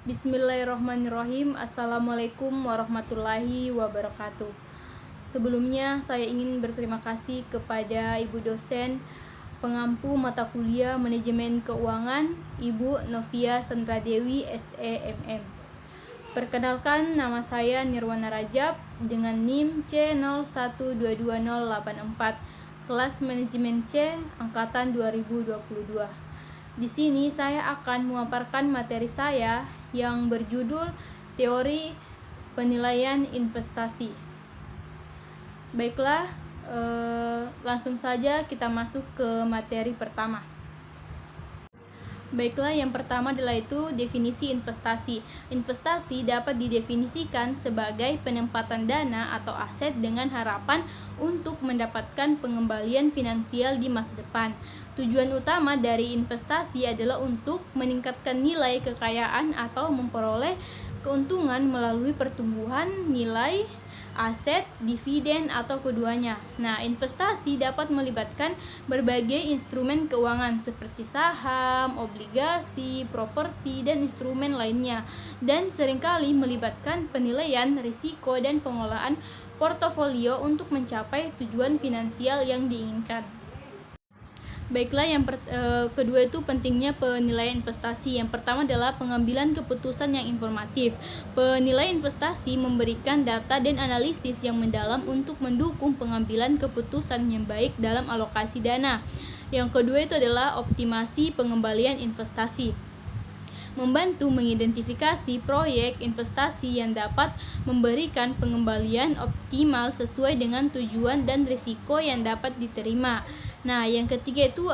Bismillahirrahmanirrahim. Assalamualaikum warahmatullahi wabarakatuh. Sebelumnya saya ingin berterima kasih kepada Ibu dosen pengampu mata kuliah Manajemen Keuangan, Ibu Novia Sendradewi SEMM. Perkenalkan, nama saya Nirwana Rajab dengan NIM C01222084, kelas Manajemen C angkatan 2022. Di sini saya akan memaparkan materi saya yang berjudul Teori Penilaian Investasi. Baiklah, langsung saja kita masuk ke materi pertama. Baiklah, yang pertama adalah itu definisi investasi. Investasi dapat didefinisikan sebagai penempatan dana atau aset dengan harapan untuk mendapatkan pengembalian finansial di masa depan. Tujuan utama dari investasi adalah untuk meningkatkan nilai kekayaan atau memperoleh keuntungan melalui pertumbuhan nilai aset, dividen, atau keduanya. Nah, investasi dapat melibatkan berbagai instrumen keuangan seperti saham, obligasi, properti, dan instrumen lainnya, dan seringkali melibatkan penilaian risiko dan pengelolaan portofolio untuk mencapai tujuan finansial yang diinginkan. Baiklah, yang kedua itu pentingnya penilaian investasi. Yang pertama adalah pengambilan keputusan yang informatif. Penilaian investasi memberikan data dan analisis yang mendalam untuk mendukung pengambilan keputusan yang baik dalam alokasi dana. Yang kedua itu adalah optimasi pengembalian investasi. Membantu mengidentifikasi proyek investasi yang dapat memberikan pengembalian optimal sesuai dengan tujuan dan risiko yang dapat diterima. Nah, yang ketiga itu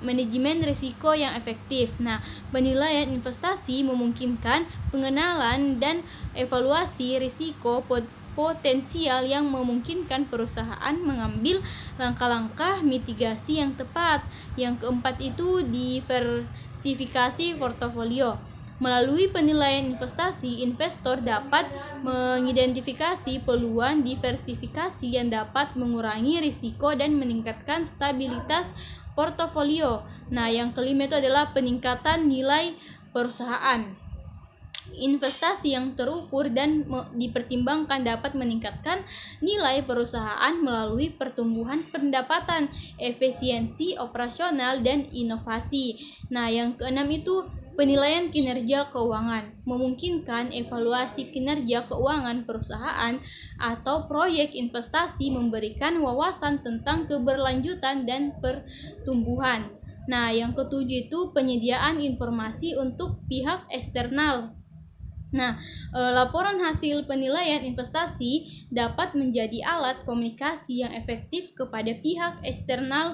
manajemen risiko yang efektif. Nah, penilaian investasi memungkinkan pengenalan dan evaluasi risiko potensial yang memungkinkan perusahaan mengambil langkah-langkah mitigasi yang tepat. Yang keempat itu diversifikasi portofolio. Melalui penilaian investasi, investor dapat mengidentifikasi peluang diversifikasi yang dapat mengurangi risiko dan meningkatkan stabilitas portofolio. Nah, yang kelima itu adalah peningkatan nilai perusahaan. Investasi yang terukur dan dipertimbangkan dapat meningkatkan nilai perusahaan melalui pertumbuhan pendapatan, efisiensi operasional, dan inovasi. Nah, yang keenam itu penilaian kinerja keuangan. Memungkinkan evaluasi kinerja keuangan perusahaan atau proyek investasi, memberikan wawasan tentang keberlanjutan dan pertumbuhan. Nah, yang ketujuh itu penyediaan informasi untuk pihak eksternal. Nah, laporan hasil penilaian investasi dapat menjadi alat komunikasi yang efektif kepada pihak eksternal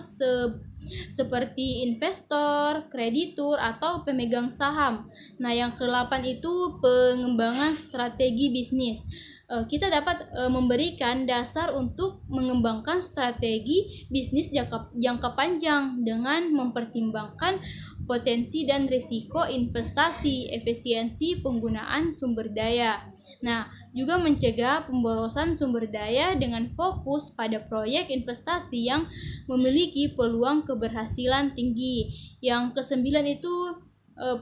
seperti investor, kreditur, atau pemegang saham. Nah, yang ke-8 itu pengembangan strategi bisnis. Kita dapat memberikan dasar untuk mengembangkan strategi bisnis jangka panjang dengan mempertimbangkan potensi dan risiko investasi, efisiensi penggunaan sumber daya. Nah, juga mencegah pemborosan sumber daya dengan fokus pada proyek investasi yang memiliki peluang keberhasilan tinggi. Yang kesembilan itu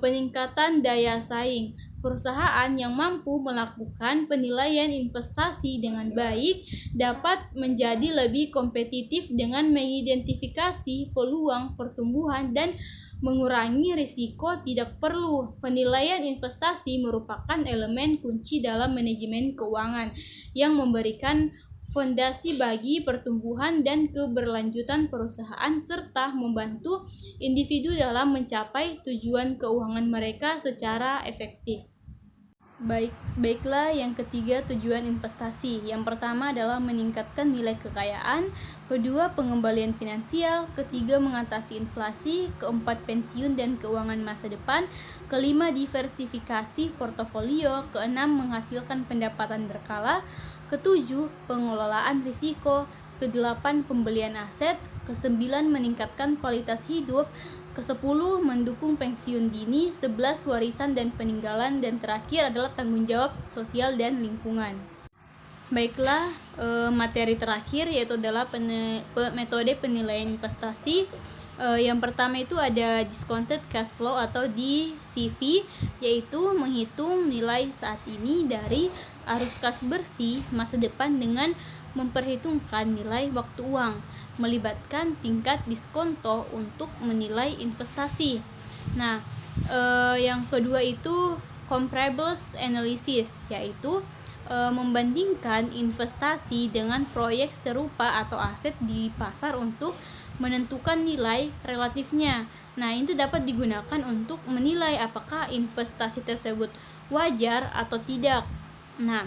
peningkatan daya saing. Perusahaan yang mampu melakukan penilaian investasi dengan baik dapat menjadi lebih kompetitif dengan mengidentifikasi peluang pertumbuhan dan mengurangi risiko tidak perlu. Penilaian investasi merupakan elemen kunci dalam manajemen keuangan yang memberikan fondasi bagi pertumbuhan dan keberlanjutan perusahaan serta membantu individu dalam mencapai tujuan keuangan mereka secara efektif. Baiklah, yang ketiga tujuan investasi. Yang pertama adalah meningkatkan nilai kekayaan, kedua pengembalian finansial, ketiga mengatasi inflasi, keempat pensiun dan keuangan masa depan, kelima diversifikasi portofolio, keenam menghasilkan pendapatan berkala, ketujuh pengelolaan risiko, kedelapan pembelian aset, kesembilan meningkatkan kualitas hidup, ke-10 mendukung pensiun dini, 11 warisan dan peninggalan, dan terakhir adalah tanggung jawab sosial dan lingkungan. Baiklah, materi terakhir yaitu adalah metode penilaian investasi. Yang pertama itu ada discounted cash flow atau DCF, yaitu menghitung nilai saat ini dari arus kas bersih masa depan dengan memperhitungkan nilai waktu uang, melibatkan tingkat diskonto untuk menilai investasi. Nah, yang kedua itu comparables analysis, yaitu membandingkan investasi dengan proyek serupa atau aset di pasar untuk menentukan nilai relatifnya. Nah, itu dapat digunakan untuk menilai apakah investasi tersebut wajar atau tidak. Nah,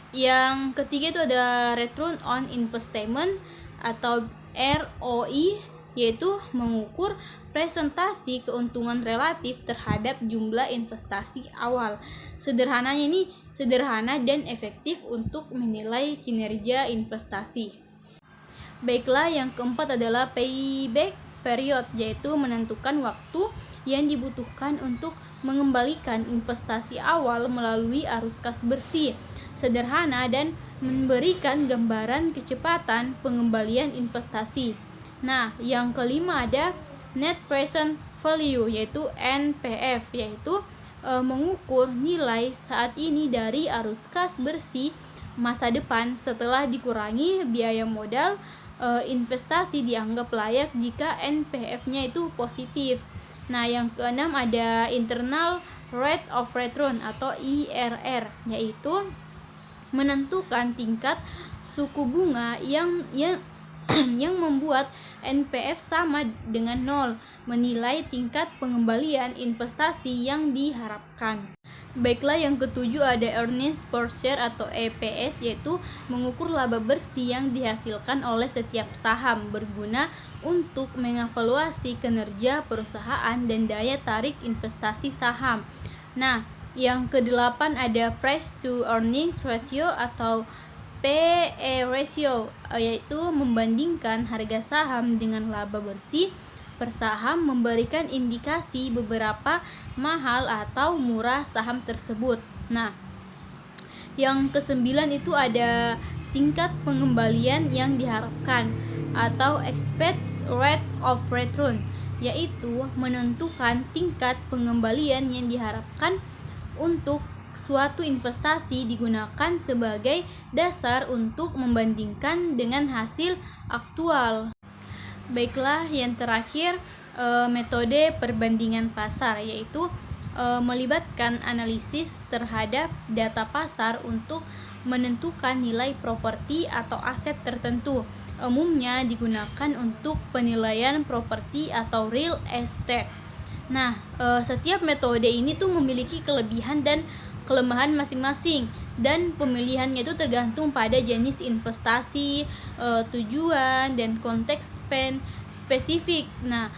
yang ketiga itu ada return on investment atau ROI, yaitu mengukur presentasi keuntungan relatif terhadap jumlah investasi awal. Sederhananya ini sederhana dan efektif untuk menilai kinerja investasi. Baiklah, yang keempat adalah payback period, yaitu menentukan waktu yang dibutuhkan untuk mengembalikan investasi awal melalui arus kas bersih. Sederhana dan memberikan gambaran kecepatan pengembalian investasi. Nah, yang kelima ada net present value, yaitu NPV, yaitu mengukur nilai saat ini dari arus kas bersih masa depan setelah dikurangi biaya modal. Investasi dianggap layak jika NPV-nya itu positif. Nah, yang keenam ada internal rate of return atau IRR, yaitu menentukan tingkat suku bunga yang membuat NPV sama dengan 0, menilai tingkat pengembalian investasi yang diharapkan. Baiklah, yang ketujuh ada earnings per share atau EPS, yaitu mengukur laba bersih yang dihasilkan oleh setiap saham, berguna untuk mengevaluasi kinerja perusahaan dan daya tarik investasi saham. Nah, yang kedelapan ada price to earnings ratio atau PE ratio, yaitu membandingkan harga saham dengan laba bersih per saham, memberikan indikasi beberapa mahal atau murah saham tersebut. Nah, yang kesembilan itu ada tingkat pengembalian yang diharapkan atau expected rate of return, yaitu menentukan tingkat pengembalian yang diharapkan untuk suatu investasi, digunakan sebagai dasar untuk membandingkan dengan hasil aktual. Baiklah, yang terakhir metode perbandingan pasar, yaitu melibatkan analisis terhadap data pasar untuk menentukan nilai properti atau aset tertentu. Umumnya digunakan untuk penilaian properti atau real estate. Nah, setiap metode ini tuh memiliki kelebihan dan kelemahan masing-masing, dan pemilihannya itu tergantung pada jenis investasi, tujuan, dan konteks spesifik. Nah,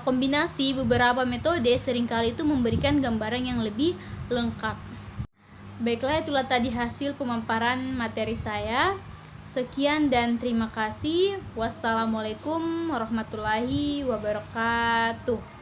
kombinasi beberapa metode seringkali itu memberikan gambaran yang lebih lengkap. Baiklah, itulah tadi hasil pemaparan materi saya. Sekian dan terima kasih. Wassalamualaikum warahmatullahi wabarakatuh.